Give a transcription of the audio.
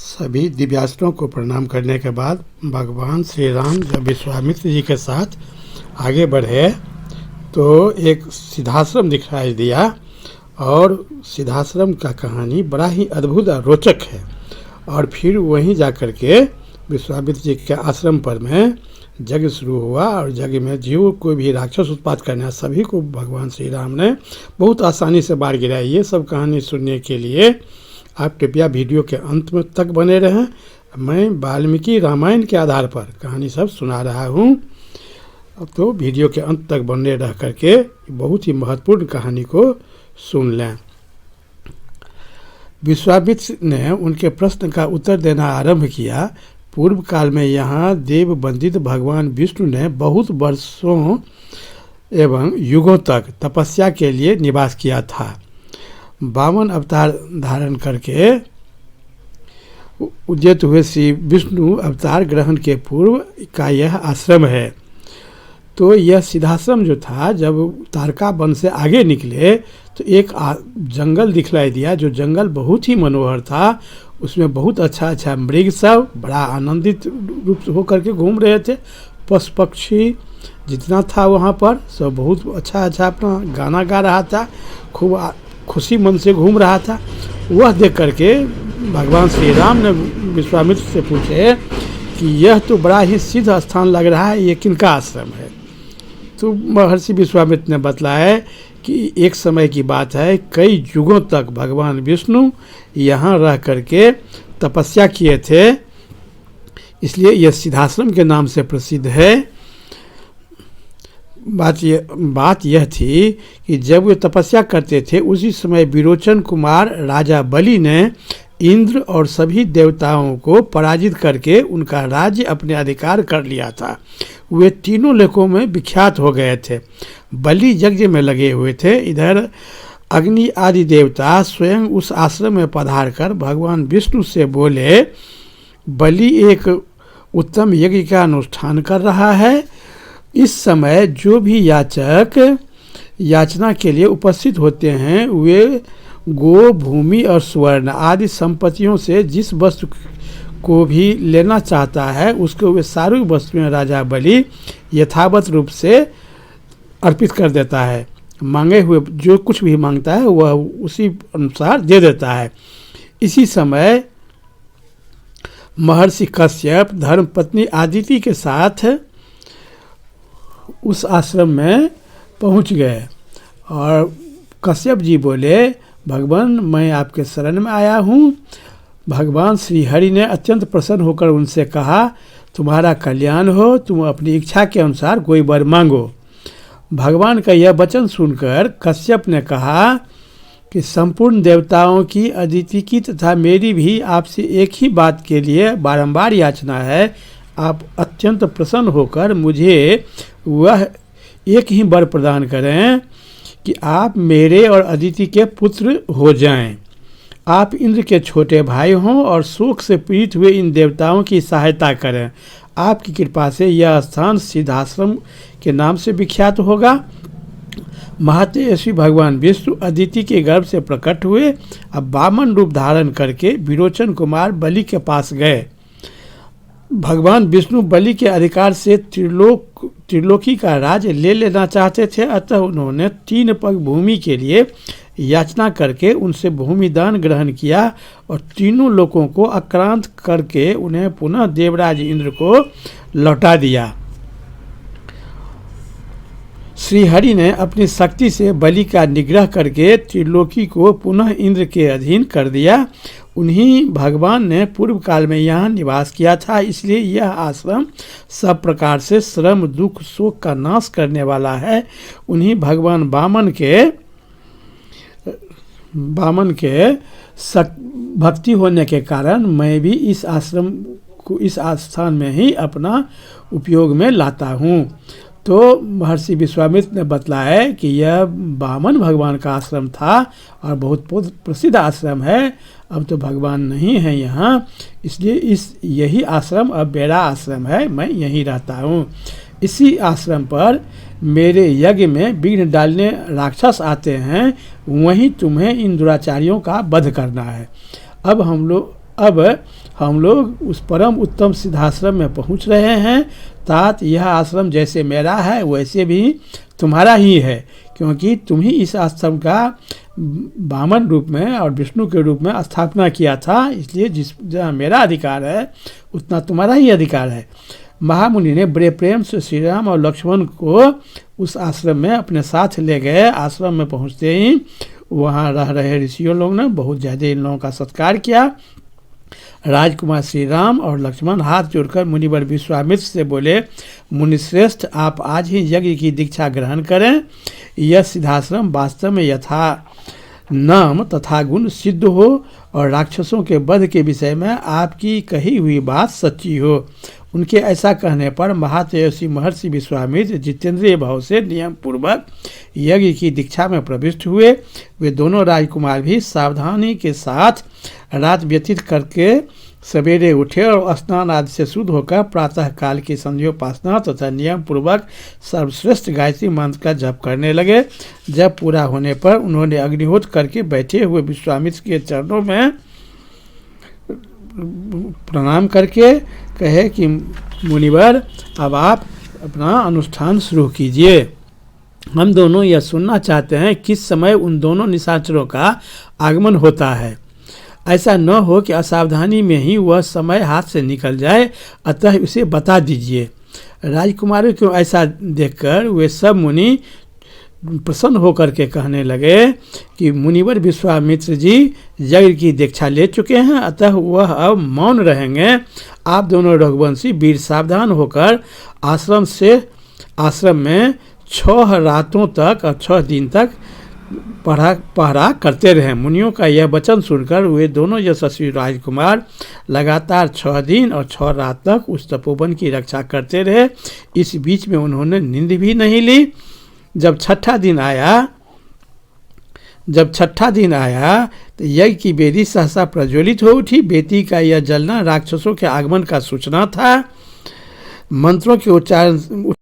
सभी दिव्यास्त्रों को प्रणाम करने के बाद भगवान श्री राम जब विश्वामित्र जी के साथ आगे बढ़े तो एक सिद्धाश्रम दिखाई दिया और सिद्धाश्रम का कहानी बड़ा ही अद्भुत और रोचक है। और फिर वहीं जाकर के विश्वामित्र जी के आश्रम पर में यज्ञ शुरू हुआ और यज्ञ में जीव कोई भी राक्षस उत्पात करना सभी को भगवान श्री राम ने बहुत आसानी से मार गिराई। ये सब कहानी सुनने के लिए आप कृपया वीडियो के अंत में तक बने रहें। मैं वाल्मीकि रामायण के आधार पर कहानी सब सुना रहा हूँ, तो वीडियो के अंत तक बने रह करके बहुत ही महत्वपूर्ण कहानी को सुन लें। विश्वामित्र ने उनके प्रश्न का उत्तर देना आरंभ किया। पूर्व काल में यहाँ देव वंदित भगवान विष्णु ने बहुत वर्षों एवं युगों तक तपस्या के लिए निवास किया था। वामन अवतार धारण करके उद्यत हुए श्री विष्णु अवतार ग्रहण के पूर्व का यह आश्रम है। तो यह सिद्धाश्रम जो था, जब तारका वन से आगे निकले तो एक जंगल दिखलाई दिया, जो जंगल बहुत ही मनोहर था। उसमें बहुत अच्छा मृग सब बड़ा आनंदित रूप से होकर के घूम रहे थे। पशु पक्षी जितना था वहाँ पर सब बहुत अच्छा अपना गाना गा रहा था, खूब खुशी मन से घूम रहा था। वह देख करके भगवान श्री राम ने विश्वामित्र से पूछे कि यह तो बड़ा ही सिद्ध स्थान लग रहा है, ये किनका आश्रम है? तो महर्षि विश्वामित्र ने बतलाया कि एक समय की बात है, कई युगों तक भगवान विष्णु यहाँ रह करके तपस्या किए थे, इसलिए यह सिद्धाश्रम के नाम से प्रसिद्ध है। बात यह थी कि जब वे तपस्या करते थे उसी समय विरोचन कुमार राजा बलि ने इंद्र और सभी देवताओं को पराजित करके उनका राज्य अपने अधिकार कर लिया था। वे तीनों लोकों में विख्यात हो गए थे। बलि यज्ञ में लगे हुए थे। इधर अग्नि आदि देवता स्वयं उस आश्रम में पधार कर भगवान विष्णु से बोले, बलि एक उत्तम यज्ञ का अनुष्ठान कर रहा है। इस समय जो भी याचक याचना के लिए उपस्थित होते हैं वे गो, भूमि और स्वर्ण आदि संपत्तियों से जिस वस्तु को भी लेना चाहता है उसको वे सारी वस्तुएं राजा बलि यथावत रूप से अर्पित कर देता है। मांगे हुए जो कुछ भी मांगता है वह उसी अनुसार दे देता है। इसी समय महर्षि कश्यप धर्मपत्नी आदिति के साथ उस आश्रम में पहुंच गए और कश्यप जी बोले, भगवान मैं आपके शरण में आया हूँ। भगवान श्री हरि ने अत्यंत प्रसन्न होकर उनसे कहा, तुम्हारा कल्याण हो, तुम अपनी इच्छा के अनुसार कोई वर मांगो। भगवान का यह वचन सुनकर कश्यप ने कहा कि संपूर्ण देवताओं की, अदिति की तथा मेरी भी आपसे एक ही बात के लिए बारंबार याचना है। आप अत्यंत प्रसन्न होकर मुझे वह एक ही वर प्रदान करें कि आप मेरे और अदिति के पुत्र हो जाएं। आप इंद्र के छोटे भाई हों और शोक से पीड़ित हुए इन देवताओं की सहायता करें। आपकी कृपा से यह स्थान सिद्धाश्रम के नाम से विख्यात होगा। महातेजस्वी भगवान विष्णु अदिति के गर्भ से प्रकट हुए। अब वामन रूप धारण करके विरोचन कुमार बलि के पास गए। भगवान विष्णु बलि के अधिकार से त्रिलोकी का राज्य ले लेना चाहते थे, अतः उन्होंने 3 पग भूमि के लिए याचना करके उनसे भूमि दान ग्रहण किया और तीनों लोगों को आक्रांत करके उन्हें पुनः देवराज इंद्र को लौटा दिया। श्री हरि ने अपनी शक्ति से बलि का निग्रह करके त्रिलोकी को पुनः इंद्र के अधीन कर दिया। उन्हीं भगवान ने पूर्व काल में यहाँ निवास किया था, इसलिए यह आश्रम सब प्रकार से श्रम, दुख, शोक का नाश करने वाला है। उन्हीं भगवान वामन के भक्ति होने के कारण मैं भी इस आश्रम को इस स्थान में ही अपना उपयोग में लाता हूँ। तो महर्षि विश्वामित्र ने बतलाया कि यह वामन भगवान का आश्रम था और बहुत प्रसिद्ध आश्रम है। अब तो भगवान नहीं है यहाँ, इसलिए यही आश्रम अब मेरा आश्रम है, मैं यहीं रहता हूँ। इसी आश्रम पर मेरे यज्ञ में विघ्न डालने राक्षस आते हैं, वहीं तुम्हें इन दुराचारियों का वध करना है। अब हम लोग उस परम उत्तम सिद्धाश्रम में पहुंच रहे हैं। तात यह आश्रम जैसे मेरा है वैसे भी तुम्हारा ही है, क्योंकि तुम ही इस आश्रम का वामन रूप में और विष्णु के रूप में स्थापना किया था, इसलिए जहाँ मेरा अधिकार है उतना तुम्हारा ही अधिकार है। महामुनि ने बड़े प्रेम से श्री राम और लक्ष्मण को उस आश्रम में अपने साथ ले गए। आश्रम में पहुंचते ही वहाँ रह रहे ऋषियों लोग ने बहुत ज़्यादा इन लोगों का सत्कार किया। राजकुमार श्री राम और लक्ष्मण हाथ जोड़कर मुनिवर विश्वामित्र से बोले, मुनिश्रेष्ठ आप आज ही यज्ञ की दीक्षा ग्रहण करें। यह सिद्धाश्रम वास्तव में यथा नाम तथा गुण सिद्ध हो और राक्षसों के वध के विषय में आपकी कही हुई बात सच्ची हो। उनके ऐसा कहने पर महातेजस्वी महर्षि विश्वामित्र जितेंद्रिय भाव से नियम पूर्वक यज्ञ की दीक्षा में प्रविष्ट हुए। वे दोनों राजकुमार भी सावधानी के साथ रात व्यतीत करके सवेरे उठे और स्नान आदि से शुद्ध होकर प्रातः काल की संध्योपासना तथा नियम पूर्वक सर्वश्रेष्ठ गायत्री मंत्र का जप करने लगे। जब पूरा होने पर उन्होंने अग्निहोत्र करके बैठे हुए विश्वामित्र के चरणों में प्रणाम करके कहे कि मुनिवर अब आप अपना अनुष्ठान शुरू कीजिए। हम दोनों यह सुनना चाहते हैं किस समय उन दोनों निशाचरों का आगमन होता है। ऐसा न हो कि असावधानी में ही वह समय हाथ से निकल जाए, अतः उसे बता दीजिए। राजकुमारों को ऐसा देखकर वे सब मुनि प्रसन्न होकर के कहने लगे कि मुनिवर विश्वामित्र जी यज्ञ की दीक्षा ले चुके हैं, अतः वह अब मौन रहेंगे। आप दोनों रघुवंशी वीर सावधान होकर आश्रम में 6 रातों तक और 6 दिन तक पहरा करते रहे। मुनियों का यह वचन सुनकर वे दोनों यशस्वी राजकुमार लगातार 6 दिन और 6 रात तक उस तपोवन की रक्षा करते रहे। इस बीच में उन्होंने नींद भी नहीं ली। जब छठा दिन आया तो यज्ञ की वेदी सहसा प्रज्वलित हो उठी। बेदी का यह जलना राक्षसों के आगमन का सूचना था। मंत्रों के उच्चारण